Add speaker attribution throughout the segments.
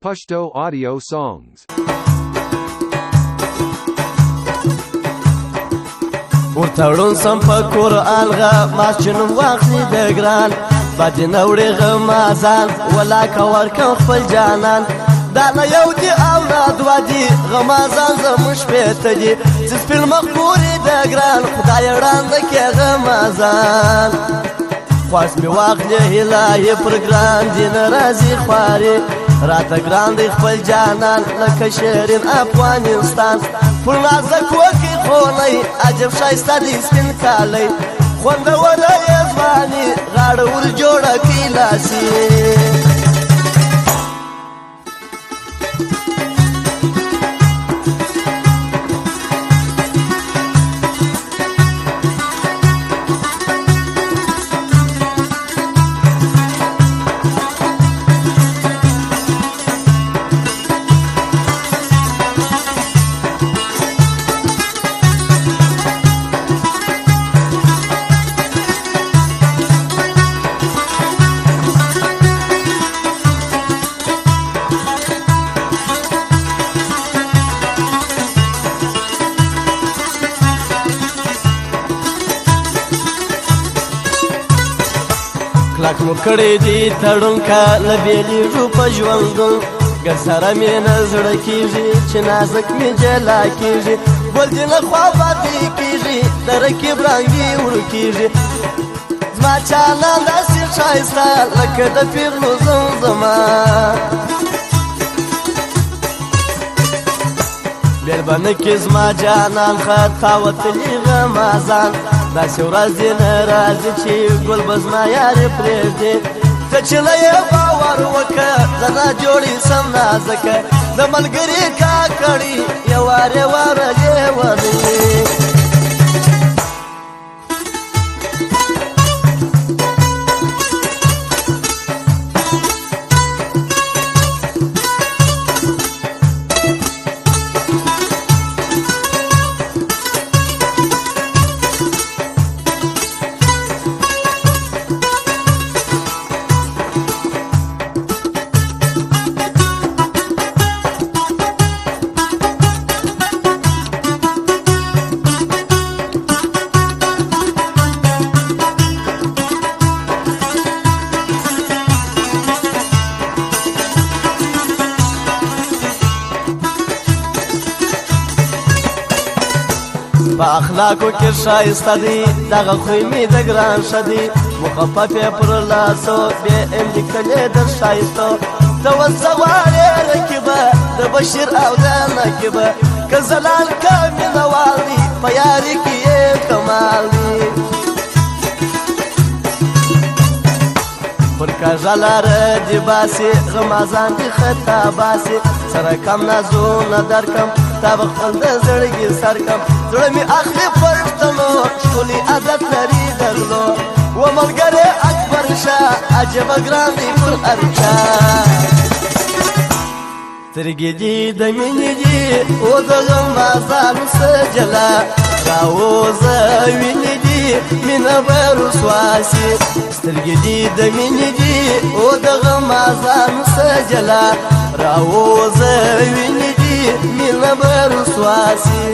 Speaker 1: Pashto audio songs.
Speaker 2: ورتړون سم پکور الغا ماشنم واخلي د ګران باندې نوړي غمازان ولا کور کم خپل جانان دا نه یو دی اولاد وادي غمازان زمش پته دي سپل مخوري د ګران خدای وړاند کې غمازان خواس می واخلي هلای پر ګران دي ناراضي خواري راته ګران دی خپل جانان لکه شیرین افغانستان پر نازک وکی خونی عجب شایسته دی سپین کالی خوندوره یزمانی غاړه ور جوړه کی لاسی کلک مو کړی دی تړون کاله بیلیږو په ژوندون ګر سره مې نه زړه کېږي چې نازک مې جلا کېږي ګل دې نه خوا پاتې کېږي د رکیب رنګې ورکېږي زما چالان داسې ښایسته لکه د پیغلو زمزمه بیلبنه کې زما جانان خطا وتلي غمازان داسې ورځ دې نه راځي چې ګل به زما یارې پرېږدي ته چې نه یې باور وکړه زه نه جوړې سم نازکه د ملګري کاکړي یو وارې واره لیونی په اخلاقو کې ښایسته دی دغه خوی مې د ګران ښه دی مخفف یې پر لاسو بې املیکلې در ښایستو ته اوس څه غواړې رقیبه د بشیر او د نقیبه که زلال که مینهوال دی په یاري کې یې کمال دی پر کږه لاره دې باسي غمازان دې خطا باسي سره کم نازونه درکم تا به خپل د زړګي سر کم زړه مې اخلي پرښتنو ښکلي عادت لري درلو و ملګری اکبر شاه عجبه ګران دی پر هر چا سترګې دي د مینې دي او د غمازانو سجله راوځه وینې دي مینه به رسوا سي سترګې دي د مینې دي او د غمازانو سجله راوځه وینې دي مینه به رسوا سي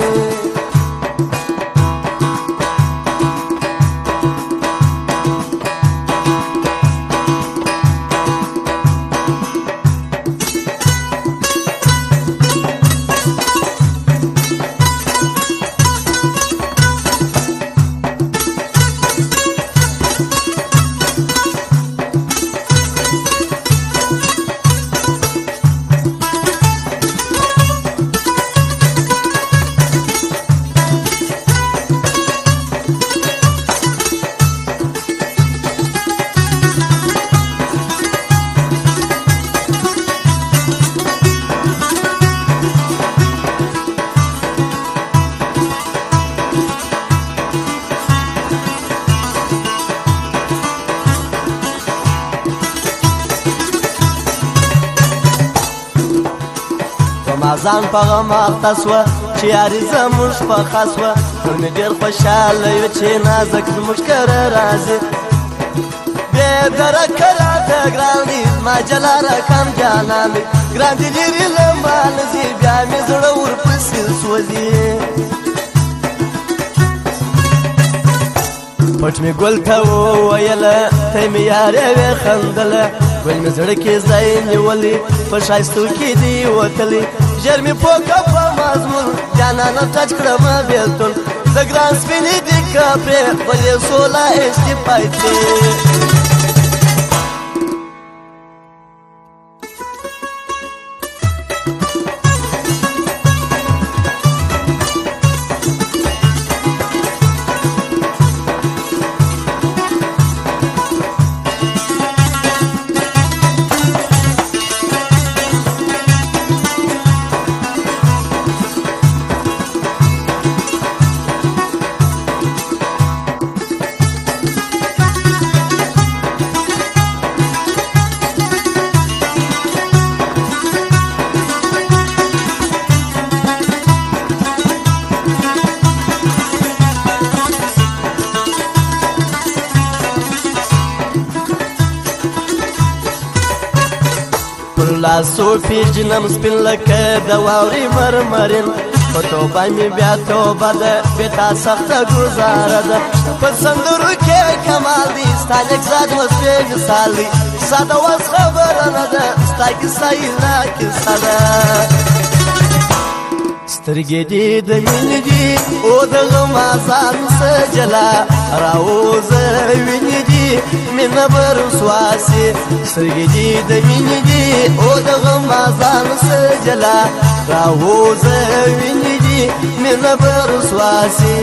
Speaker 2: غمازان په غم اخته سوه چې یاري زموږ په خاص وه ټول مې ډېر خوشحاله یو چې نازک زموږ کره راځي پرې درکلا د ګرانې ما جلاره کم جانان دی ګران دي لري له مال زی بیا مې زړه ورپسې سوځي پټ مې ګل ته وویله ته مې یارې وې خندله ګل مې زړه کې ځای نیولی په ښایستو کې دی وتلی ژر مې پوکه په مضمون جانانه ټچ کړمه بېلتون د ګران سپینې دي که پرې بلې سوله ایستې پایتې لاسو پیجنم سپین لکه د واورې مرمرین په توبه مې بیا توبه ده بېتا سخته ګزاره ده په سندرو کې کمال دی ستا لیک زاد وسپې مثال دی ساده وس خبره نه ده ستا کیسه یې لا کیسه ده سترګې دې د مینې دي او د غمازان سجلا راوځه وینې دي مینه به رسواسي سترګې دې د مینې دي او د غمازان سجلا راوځه وینې دي مینه به رسواسي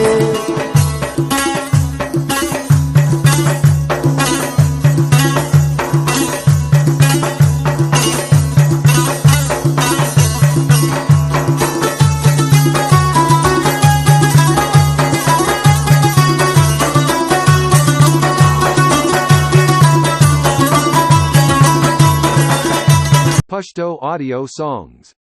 Speaker 1: Pashto audio songs.